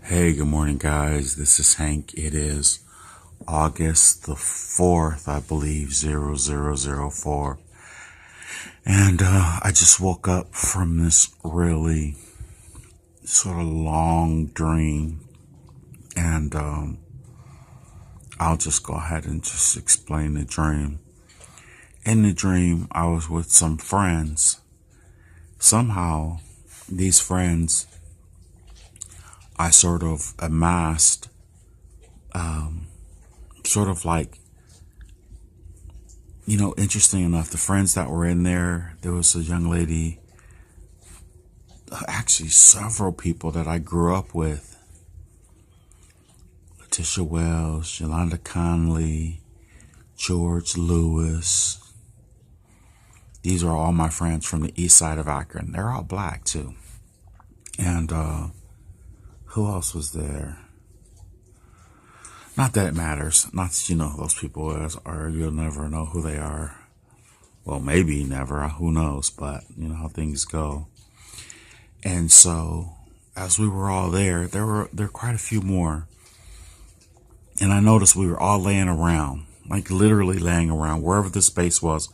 Hey, good morning, guys. This is Hank. It is August the 4th, I believe, 0004. And I just woke up from this really sort of long dream. And I'll just go ahead and just explain the dream. In the dream, I was with some friends. Somehow, these friends, I sort of amassed, sort of like, interesting enough, the friends that were in there was a young lady, actually several people that I grew up with. Letitia Wells, Yolanda Conley, George Lewis. These are all my friends from the east side of Akron. They're all black too. And who else was there? Not that it matters. Not that you know who those people is, or you'll never know who they are. Well, maybe never. Who knows? But you know how things go. And so, as we were all there were quite a few more. And I noticed we were all laying around, like literally laying around. Wherever the space was,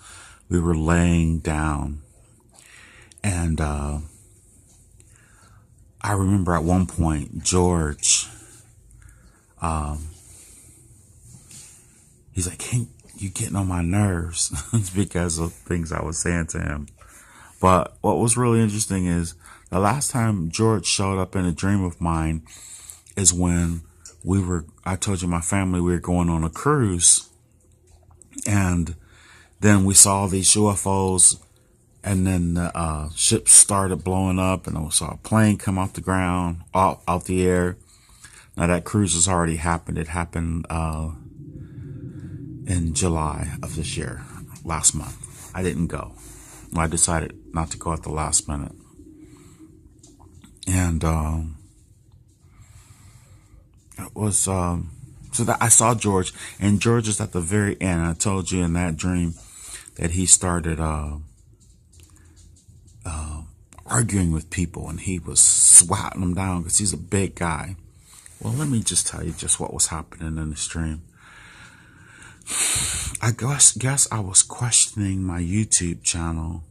we were laying down. And I remember at one point, George, he's like, "Hey, you getting on my nerves." It's because of things I was saying to him. But what was really interesting is the last time George showed up in a dream of mine is when I told you my family, we were going on a cruise, and then we saw these UFOs, and then the ship started blowing up, and we saw a plane come off the ground, out the air. Now that cruise has already happened. It happened in July of this year, last month. I didn't go. I decided not to go at the last minute. And it was so that I saw George, and George is at the very end. I told you in that dream that he started arguing with people, and he was swatting them down because he's a big guy. Well, let me just tell you just what was happening in the stream. I guess I was questioning my YouTube channel.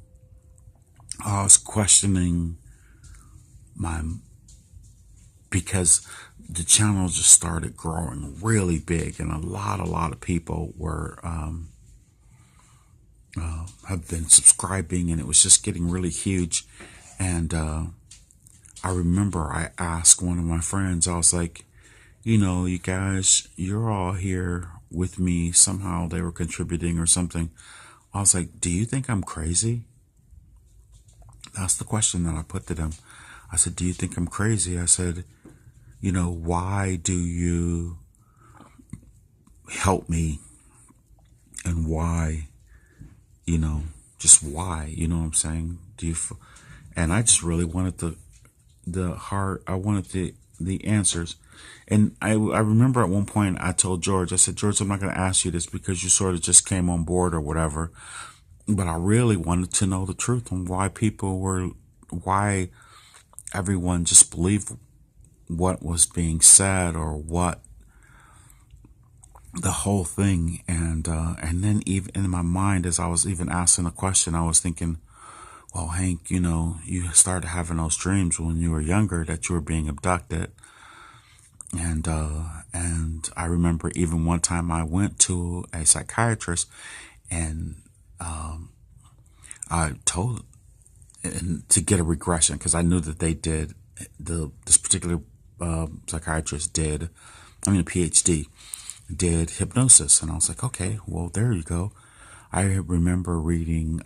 I was questioning because the channel just started growing really big, and a lot of people were have been subscribing, and it was just getting really huge. And I remember I asked one of my friends, I was like, you guys, you're all here with me. Somehow they were contributing or something. I was like, do you think I'm crazy? That's the question that I put to them. I said, do you think I'm crazy? I said, why do you help me? And why, just why, you know what I'm saying? And I just really wanted I wanted the answers. And I remember at one point I told George, I said, George, I'm not going to ask you this because you sort of just came on board or whatever. But I really wanted to know the truth on why everyone just believed what was being said or what the whole thing. And then even in my mind, as I was even asking the question, I was thinking, well, Hank, you started having those dreams when you were younger that you were being abducted. And I remember even one time I went to a psychiatrist, and I told to get a regression because I knew that they did this particular psychiatrist did, a PhD, did hypnosis. And I was like, okay, well, there you go. I remember reading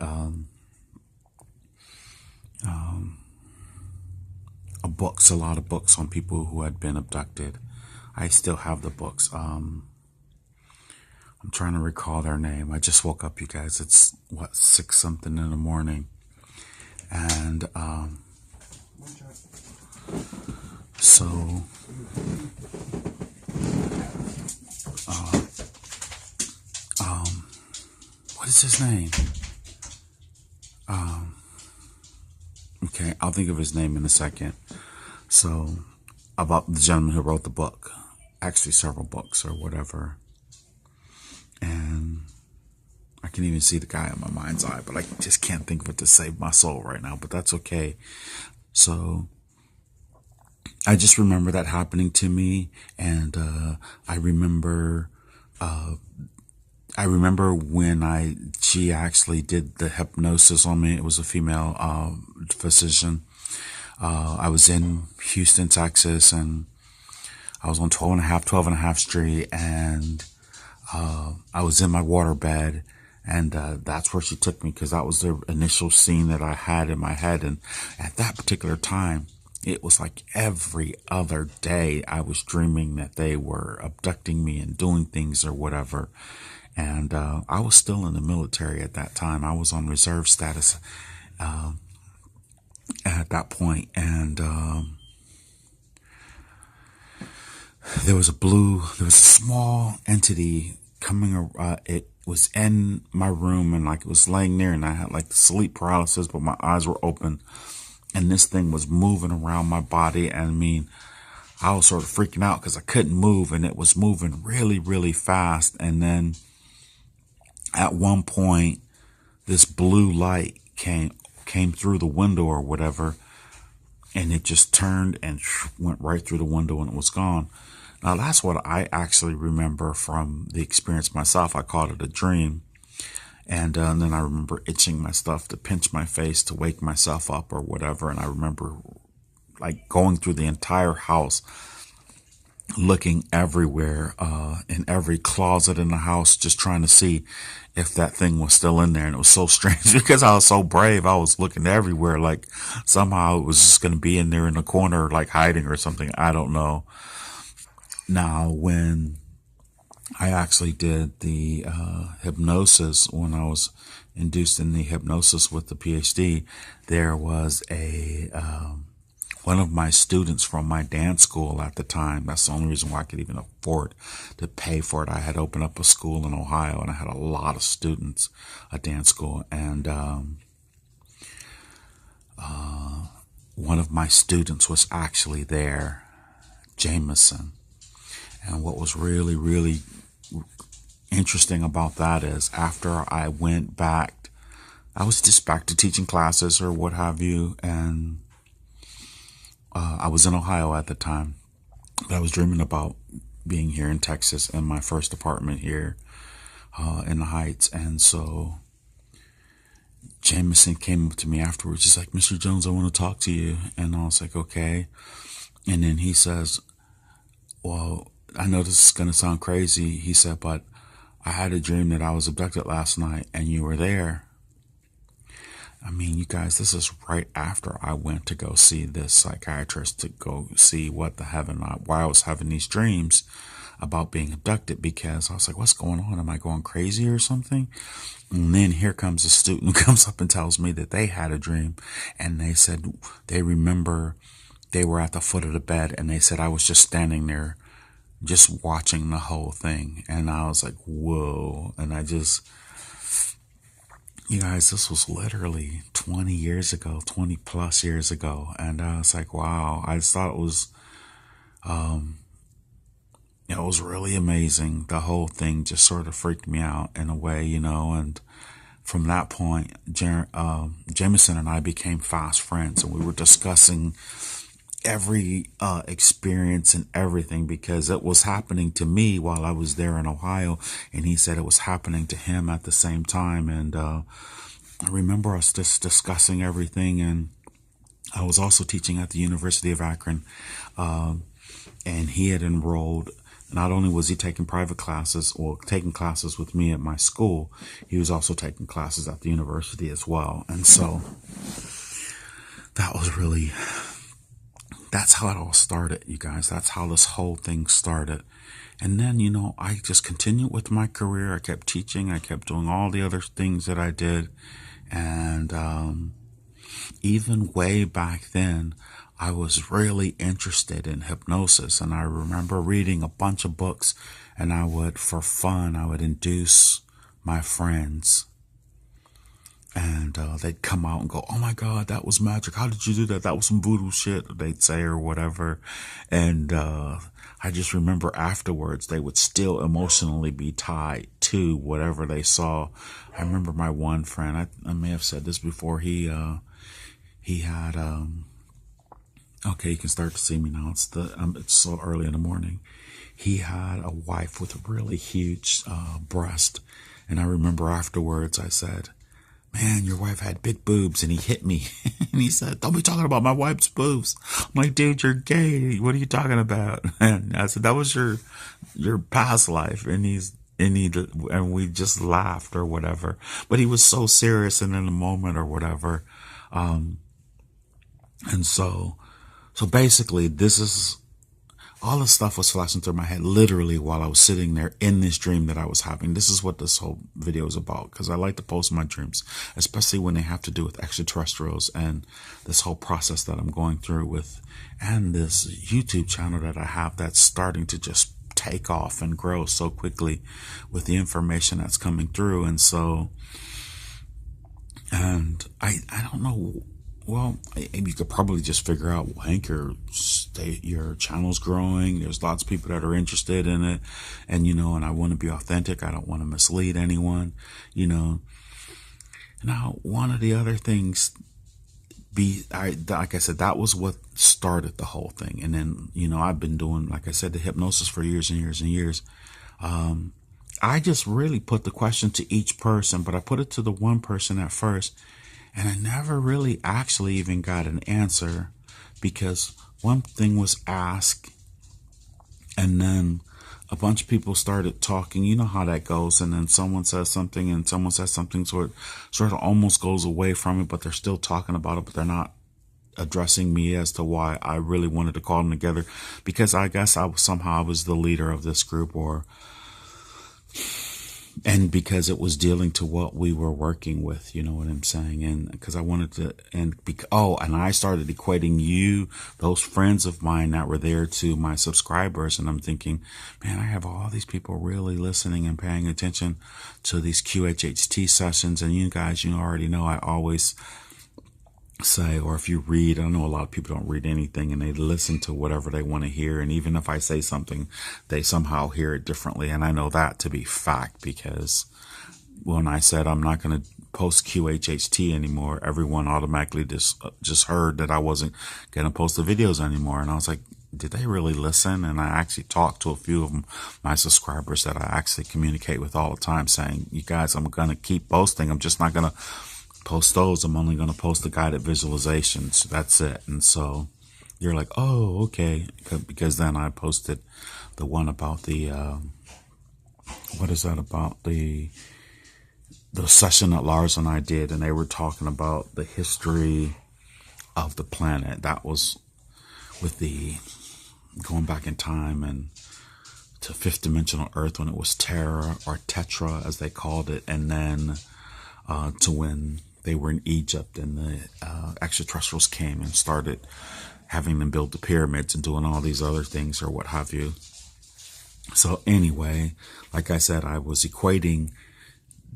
a lot of books on people who had been abducted. I still have the books. I'm trying to recall their name. I just woke up, you guys. It's 6 something in the morning. And so what is his name? Okay, I'll think of his name in a second. So about the gentleman who wrote the book, actually several books or whatever. And I can even see the guy in my mind's eye, but I just can't think of it to save my soul right now, but that's okay. So I just remember that happening to me. And I remember when she actually did the hypnosis on me. It was a female physician. I was in Houston, Texas, and I was on 12 and a half Street, and I was in my waterbed, and that's where she took me, because that was the initial scene that I had in my head. And at that particular time, it was like every other day I was dreaming that they were abducting me and doing things or whatever. And I was still in the military at that time. I was on reserve status at that point. And there was a small entity coming. It was in my room, and like it was laying there, and I had like sleep paralysis, but my eyes were open. And this thing was moving around my body. And I mean, I was sort of freaking out because I couldn't move, and it was moving really, really fast. And then at one point, this blue light came through the window or whatever, and it just turned and went right through the window, and it was gone. Now, that's what I actually remember from the experience myself. I called it a dream. And then I remember itching my stuff to pinch my face to wake myself up or whatever. And I remember like going through the entire house, looking everywhere, in every closet in the house, just trying to see if that thing was still in there. And it was so strange because I was so brave. I was looking everywhere, like somehow it was just going to be in there in the corner, like hiding or something. I don't know. Now, when I actually did the hypnosis, when I was induced in the hypnosis with the PhD, there was one of my students from my dance school at the time. That's the only reason why I could even afford to pay for it. I had opened up a school in Ohio, and I had a lot of students, a dance school. And one of my students was actually there, Jameson. And what was really, really interesting about that is after I went back, I was just back to teaching classes or what have you. And I was in Ohio at the time. I was dreaming about being here in Texas in my first apartment here in the Heights. And so Jameson came up to me afterwards. He's like, "Mr. Jones, I want to talk to you." And I was like, "Okay." And then he says, "Well, I know this is going to sound crazy." He said, "But I had a dream that I was abducted last night and you were there." I mean, you guys, this is right after I went to go see this psychiatrist to go see why I was having these dreams about being abducted, because I was like, what's going on? Am I going crazy or something? And then here comes a student who comes up and tells me that they had a dream, and they said they remember they were at the foot of the bed, and they said I was just standing there just watching the whole thing. And I was like, whoa. And you guys, this was literally 20 years ago, 20 plus years ago. And I was like, wow. I just thought it was really amazing. The whole thing just sort of freaked me out in a way, and from that point, Jameson and I became fast friends, and we were discussing every experience and everything, because it was happening to me while I was there in Ohio, and he said it was happening to him at the same time. And I remember us just discussing everything. And I was also teaching at the University of Akron, and he had enrolled. Not only was he taking private classes or taking classes with me at my school, he was also taking classes at the university as well. And so that's how it all started, you guys. That's how this whole thing started. And then, I just continued with my career. I kept teaching. I kept doing all the other things that I did. And even way back then, I was really interested in hypnosis. And I remember reading a bunch of books, and for fun, I would induce my friends. And they'd come out and go, "Oh my God, that was magic. How did you do that? That was some voodoo shit," they'd say, or whatever. And I just remember afterwards, they would still emotionally be tied to whatever they saw. I remember my one friend, I may have said this before, he had, okay, you can start to see me now. It's so early in the morning. He had a wife with a really huge breast. And I remember afterwards, I said, "Man, your wife had big boobs," and he hit me. And he said, "Don't be talking about my wife's boobs." I'm like, "Dude, you're gay. What are you talking about?" And I said, "That was your past life." And we just laughed or whatever. But he was so serious and in the moment or whatever. And so basically this is, all this stuff was flashing through my head literally while I was sitting there in this dream that I was having. This is what this whole video is about, because I like to post my dreams, especially when they have to do with extraterrestrials and this whole process that I'm going through with, and this YouTube channel that I have that's starting to just take off and grow so quickly with the information that's coming through. And so, and I don't know. Well, you could probably just figure out, well, Hank, your channel's growing. There's lots of people that are interested in it. And, and I want to be authentic. I don't want to mislead anyone, Now, one of the other things like I said, that was what started the whole thing. And then, I've been doing, like I said, the hypnosis for years and years and years. I just really put the question to each person, but I put it to the one person at first. And I never really actually even got an answer, because one thing was asked and then a bunch of people started talking. You know how that goes. And then someone says something and someone says something, so it sort of almost goes away from it, but they're still talking about it, but they're not addressing me as to why I really wanted to call them together, because I guess I was the leader of this group, and because it was dealing to what we were working with, you know what I'm saying? And because I wanted to, and I started equating those friends of mine that were there, to my subscribers. And I'm thinking, man, I have all these people really listening and paying attention to these QHHT sessions. And you guys, already know I always say, or if you read, I know a lot of people don't read anything and they listen to whatever they want to hear. And even if I say something, they somehow hear it differently. And I know that to be fact, because when I said I'm not going to post QHHT anymore, everyone automatically just heard that I wasn't going to post the videos anymore. And I was like, did they really listen? And I actually talked to a few of them, my subscribers that I actually communicate with all the time, saying, you guys, I'm going to keep posting. I'm just not going to post those. I'm only going to post the guided visualizations. That's it. And so you're like, oh, okay. Because then I posted the one about the, what is that about? The session that Lars and I did, and they were talking about the history of the planet. That was with the going back in time and to fifth dimensional Earth when it was Terra, or Tetra as they called it. And then to when they were in Egypt and the extraterrestrials came and started having them build the pyramids and doing all these other things or what have you. So anyway, like I said, I was equating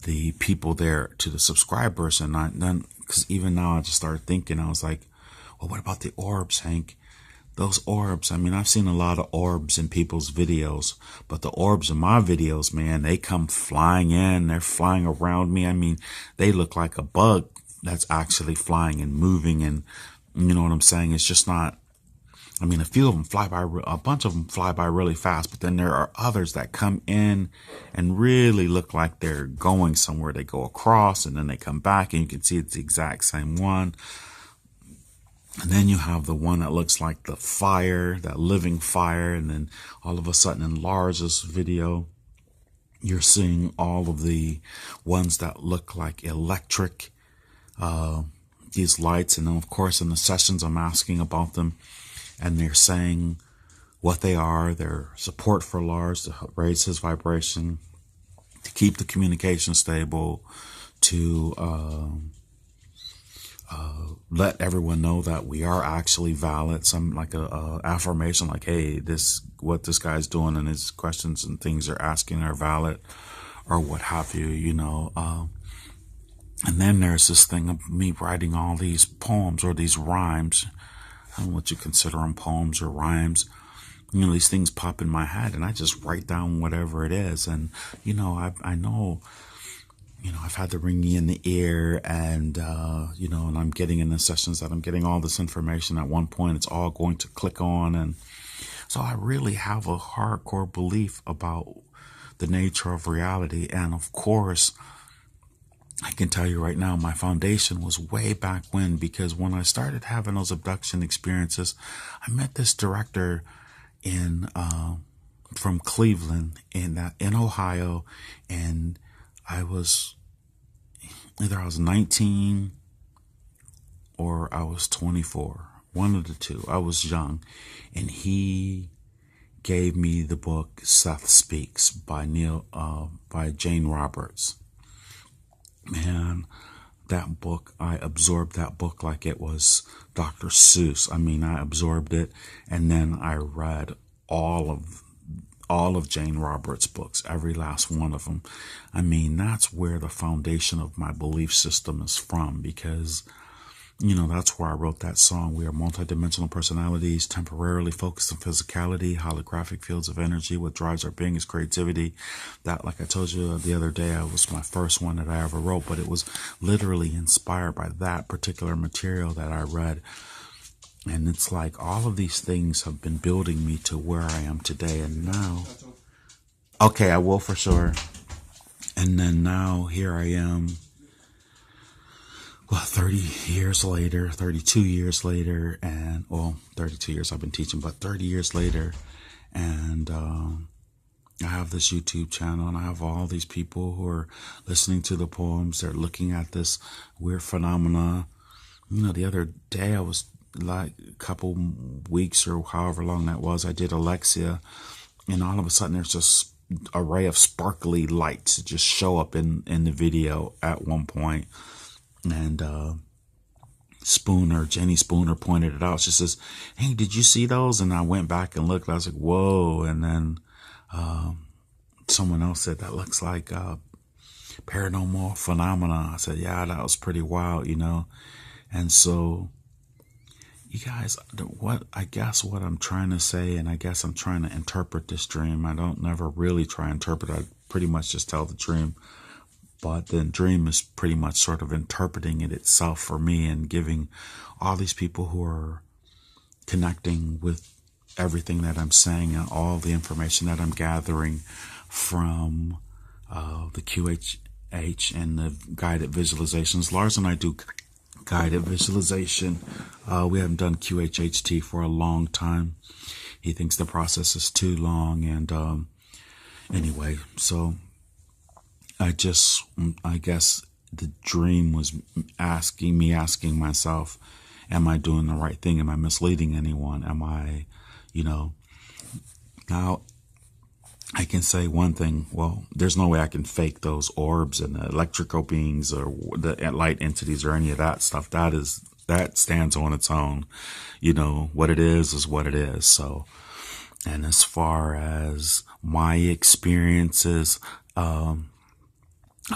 the people there to the subscribers, and then because even now I just started thinking, I was like, well, what about the orbs, Hank? Those orbs, I mean, I've seen a lot of orbs in people's videos, but the orbs in my videos, man, they come flying in, they're flying around me. I mean, they look like a bug that's actually flying and moving, and you know what I'm saying? It's just not, I mean, a few of them fly by, a bunch of them fly by really fast, but then there are others that come in and really look like they're going somewhere. They go across and then they come back, and you can see it's the exact same one. And then you have the one that looks like the fire, that living fire. And then all of a sudden in Lars's video, you're seeing all of the ones that look like electric, these lights. And then of course in the sessions I'm asking about them, and they're saying what they are, their support for Lars to raise his vibration, to keep the communication stable, to let everyone know that we are actually valid. Some like a affirmation, like, hey, what this guy's doing and his questions and things they're asking are valid, or what have you, you know. And then there's this thing of me writing all these poems or these rhymes. I don't know what you consider them, poems or rhymes. These things pop in my head and I just write down whatever it is. And, I know, I've had the ringing in the ear and, and I'm getting in the sessions that I'm getting all this information. At one point, it's all going to click on. And so I really have a hardcore belief about the nature of reality. And of course, I can tell you right now, my foundation was way back when, because when I started having those abduction experiences, I met this director in from Cleveland in Ohio, and I was 19 or I was 24, one of the two. I was young, and he gave me the book Seth Speaks by Jane Roberts. Man, that book, I absorbed that book like it was Dr. Seuss. I mean, I absorbed it, and then I read all of Jane Roberts' books, every last one of them. I mean, that's where the foundation of my belief system is from, because that's where I wrote that song. We are multidimensional personalities, temporarily focused on physicality, holographic fields of energy. What drives our being is creativity. That, like I told you the other day, was my first one that I ever wrote, but it was literally inspired by that particular material that I read. And it's like all of these things have been building me to where I am today. And now, okay, I will for sure. And then now here I am. Well, 30 years later, 32 years later, and 32 years I've been teaching, but 30 years later, and I have this YouTube channel, and I have all these people who are listening to the poems. They're looking at this weird phenomena. The other day, I was like a couple weeks or however long that was, I did Alexia, and all of a sudden there's just an array of sparkly lights that just show up in the video at one point. And Jenny Spooner pointed it out. She says, "Hey, did you see those?" And I went back and looked. I was like, "Whoa!" And then someone else said, "That looks like paranormal phenomena." I said, "Yeah, that was pretty wild, And so, you guys, what I'm trying to say, and I guess I'm trying to interpret this dream. I don't never really try and interpret. I pretty much just tell the dream. But the dream is pretty much sort of interpreting it itself for me and giving all these people who are connecting with everything that I'm saying and all the information that I'm gathering from the QHH and the guided visualizations. Lars and I do guided visualization. We haven't done QHHT for a long time. He thinks the process is too long. And anyway, so I guess the dream was asking myself, am I doing the right thing? Am I misleading anyone? Am I, now I can say one thing. Well, there's no way I can fake those orbs and the electrical beings or the light entities or any of that stuff. That stands on its own. What it is what it is. So, and as far as my experiences,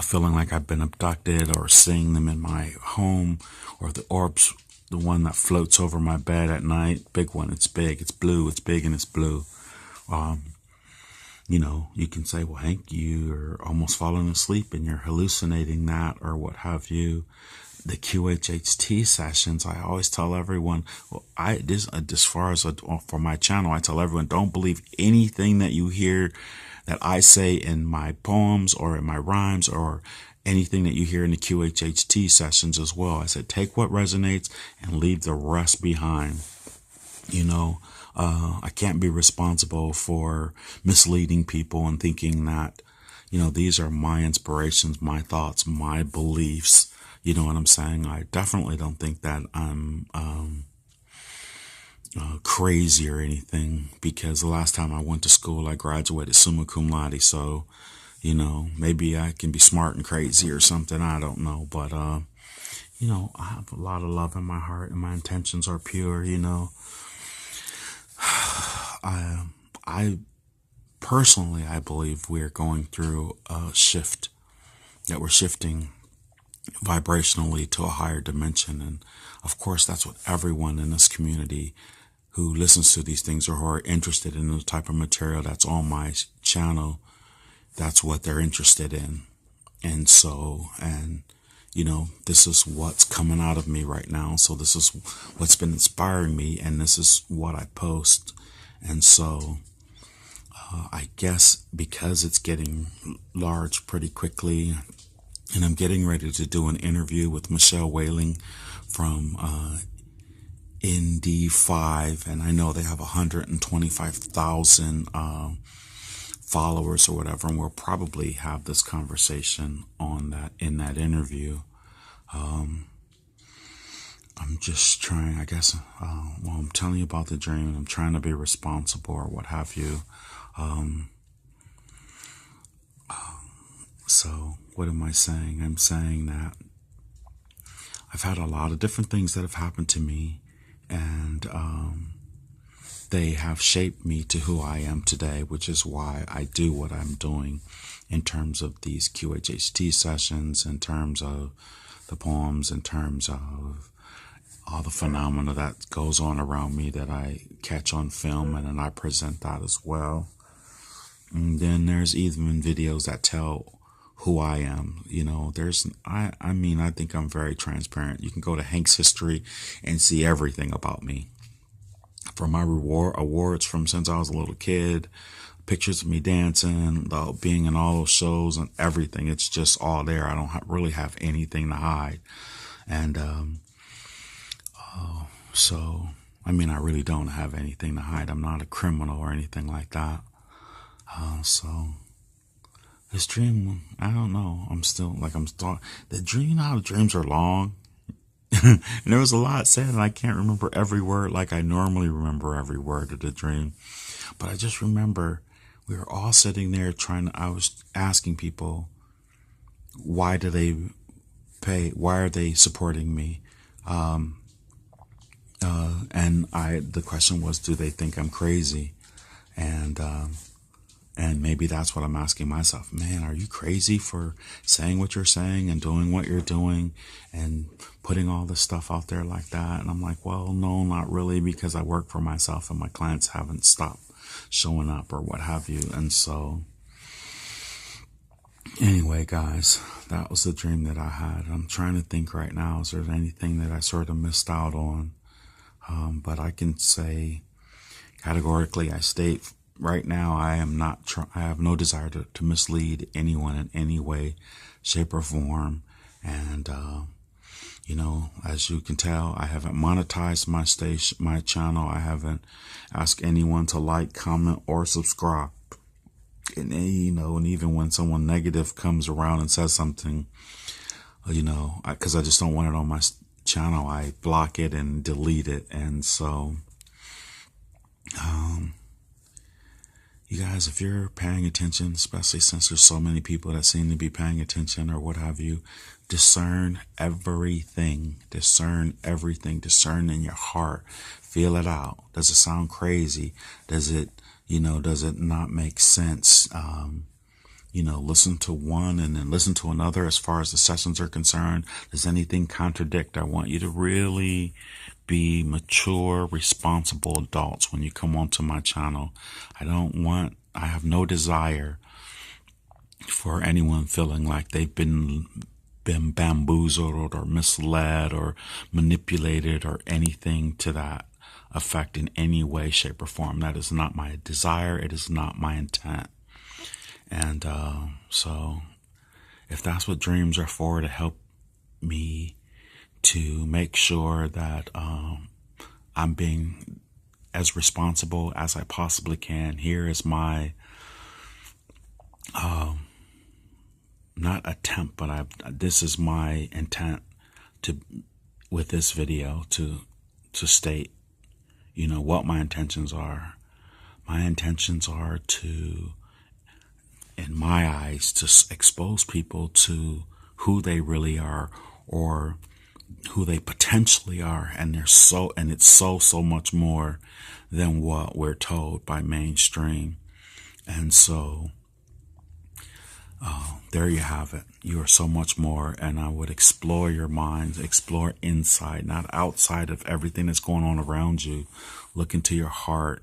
feeling like I've been abducted or seeing them in my home, or the orbs, the one that floats over my bed at night, big one, it's big, it's blue, it's big and it's blue. You can say, well, Hank, you're almost falling asleep and you're hallucinating that or what have you. The QHHT sessions, I always tell everyone, well, as far as for my channel, I tell everyone, don't believe anything that you hear that I say in my poems or in my rhymes or anything that you hear in the QHHT sessions as well. I said, take what resonates and leave the rest behind. I can't be responsible for misleading people and thinking that, these are my inspirations, my thoughts, my beliefs. You know what I'm saying? I definitely don't think that I'm crazy or anything, because the last time I went to school, I graduated summa cum laude. So, maybe I can be smart and crazy or something. I don't know. But, I have a lot of love in my heart and my intentions are pure, I personally, I believe we're going through a shift, that we're shifting vibrationally to a higher dimension. And of course, that's what everyone in this community who listens to these things or who are interested in the type of material that's on my channel, that's what they're interested in. And so, this is what's coming out of me right now. So this is what's been inspiring me, and this is what I post. And so, I guess because it's getting large pretty quickly, and I'm getting ready to do an interview with Michelle Whaling from ND5, and I know they have 125,000 followers or whatever, and we'll probably have this conversation in that interview. I'm just trying, I guess, I'm telling you about the dream, and I'm trying to be responsible or what have you. So what am I saying? I'm saying that I've had a lot of different things that have happened to me, and they have shaped me to who I am today, which is why I do what I'm doing in terms of these QHHT sessions, in terms of the poems, in terms of all the phenomena that goes on around me that I catch on film, and then I present that as well. And then there's even videos that tell who I am. I think I'm very transparent. You can go to Hank's history and see everything about me. From my awards from since I was a little kid, pictures of me dancing, being in all those shows and everything. It's just all there. I don't really have anything to hide. And I really don't have anything to hide. I'm not a criminal or anything like that. So this dream, I don't know. The dream, how dreams are long. And there was a lot said, and I can't remember every word like I normally remember every word of the dream. But I just remember we were all sitting there I was asking people, why do they pay? Why are they supporting me? And the question was, do they think I'm crazy? And maybe that's what I'm asking myself. Man, are you crazy for saying what you're saying and doing what you're doing and putting all this stuff out there like that? And I'm like, well, no, not really, because I work for myself and my clients haven't stopped showing up or what have you. And so anyway, guys, that was the dream that I had. I'm trying to think right now, is there anything that I sort of missed out on? But I can say categorically, I state right now, I have no desire to mislead anyone in any way, shape, or form. And, as you can tell, I haven't monetized my channel. I haven't asked anyone to like, comment, or subscribe. And, and even when someone negative comes around and says something, because I just don't want it on my channel, I block it and delete it. And so, you guys, if you're paying attention, especially since there's so many people that seem to be paying attention or what have you, discern everything. Discern everything. Discern in your heart. Feel it out. Does it sound crazy? Does it not make sense? Listen to one and then listen to another as far as the sessions are concerned. Does anything contradict? I want you to really be mature, responsible adults when you come onto my channel. I have no desire for anyone feeling like they've been bamboozled or misled or manipulated or anything to that effect in any way, shape, or form. That is not my desire. It is not my intent. And so if that's what dreams are for, to help me to make sure that I'm being as responsible as I possibly can, here is my not attempt, but this is my intent with this video to state, what my intentions are. My intentions are to, in my eyes, to expose people to who they really are, or who they potentially are, and it's so much more than what we're told by mainstream. And so There you have it. You are so much more. And I would explore your mind, explore inside, not outside of everything that's going on around you. Look into your heart,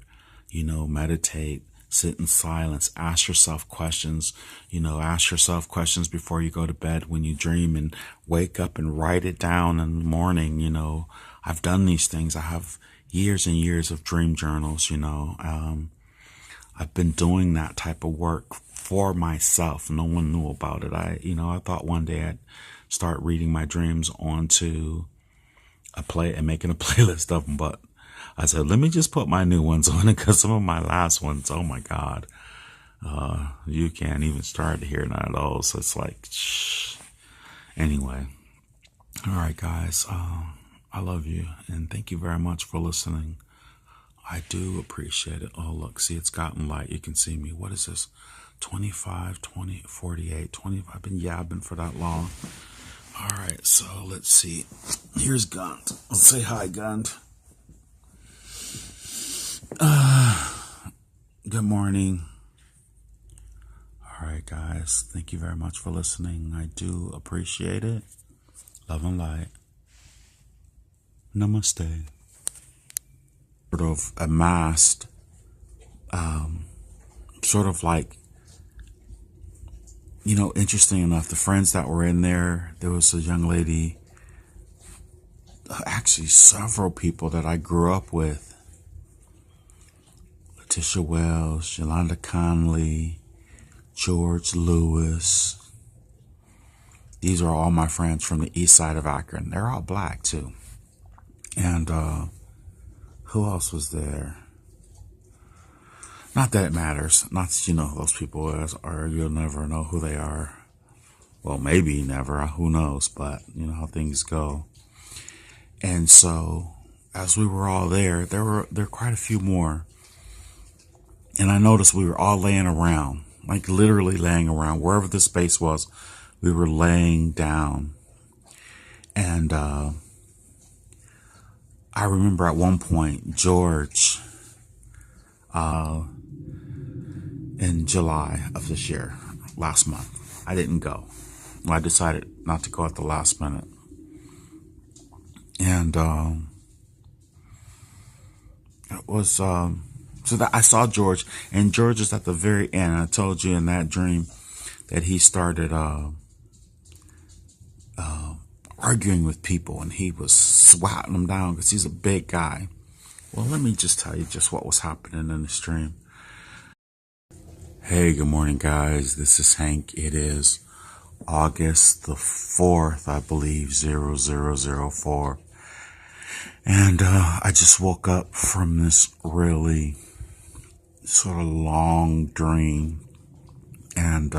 meditate, sit in silence, ask yourself questions, ask yourself questions before you go to bed, when you dream, and wake up and write it down in the morning. I've done these things. I have years and years of dream journals. I've been doing that type of work for myself. No one knew about it. I thought one day I'd start reading my dreams onto a play and making a playlist of them. But I said, let me just put my new ones on it, because some of my last ones, oh my God, you can't even start to hear none of those. So it's like, shh. Anyway. All right, guys. I love you. And thank you very much for listening. I do appreciate it. Oh, look, see, it's gotten light. You can see me. What is this? 25, 20, 48, 25. I've been for that long. All right, so let's see. Here's Gund. Let's say hi, Gund. Good morning. All right, guys. Thank you very much for listening. I do appreciate it. Love and light. Namaste. Sort of amassed, sort of like, interesting enough, the friends that were in there was a young lady, actually several people that I grew up with. Letitia Wells, Yolanda Conley, George Lewis. These are all my friends from the east side of Akron. They're all black too. And who else was there? Not that it matters. Not that you know who those people is, or you'll never know who they are. Well, maybe never. Who knows? But you know how things go. And so, as we were all there were quite a few more. And I noticed we were all laying around, like literally laying around. Wherever the space was, we were laying down. And I remember at one point, George, in July of this year, last month, I didn't go. I decided not to go at the last minute. And it was, so that I saw George, and George is at the very end. I told you in that dream that he started arguing with people, and he was swatting them down because he's a big guy. Well, let me just tell you just what was happening in the stream. Hey, good morning, guys. This is Hank. It is August the 4th, I believe, 0004. And I just woke up from this really sort of long dream. And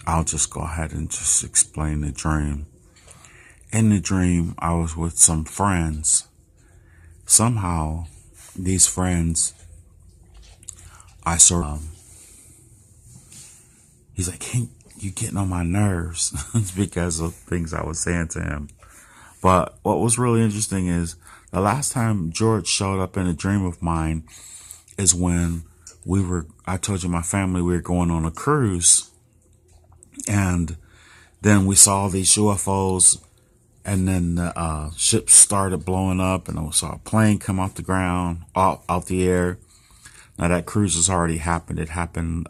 I'll just go ahead and just explain the dream. In the dream, I was with some friends. Somehow, these friends, I sort of, he's like, Hank, you getting on my nerves. It's because of things I was saying to him. But what was really interesting is the last time George showed up in a dream of mine is when I told you my family, we were going on a cruise. And then we saw these UFOs, and then the ship started blowing up, and we saw a plane come off the ground, out the air. Now that cruise has already happened. It happened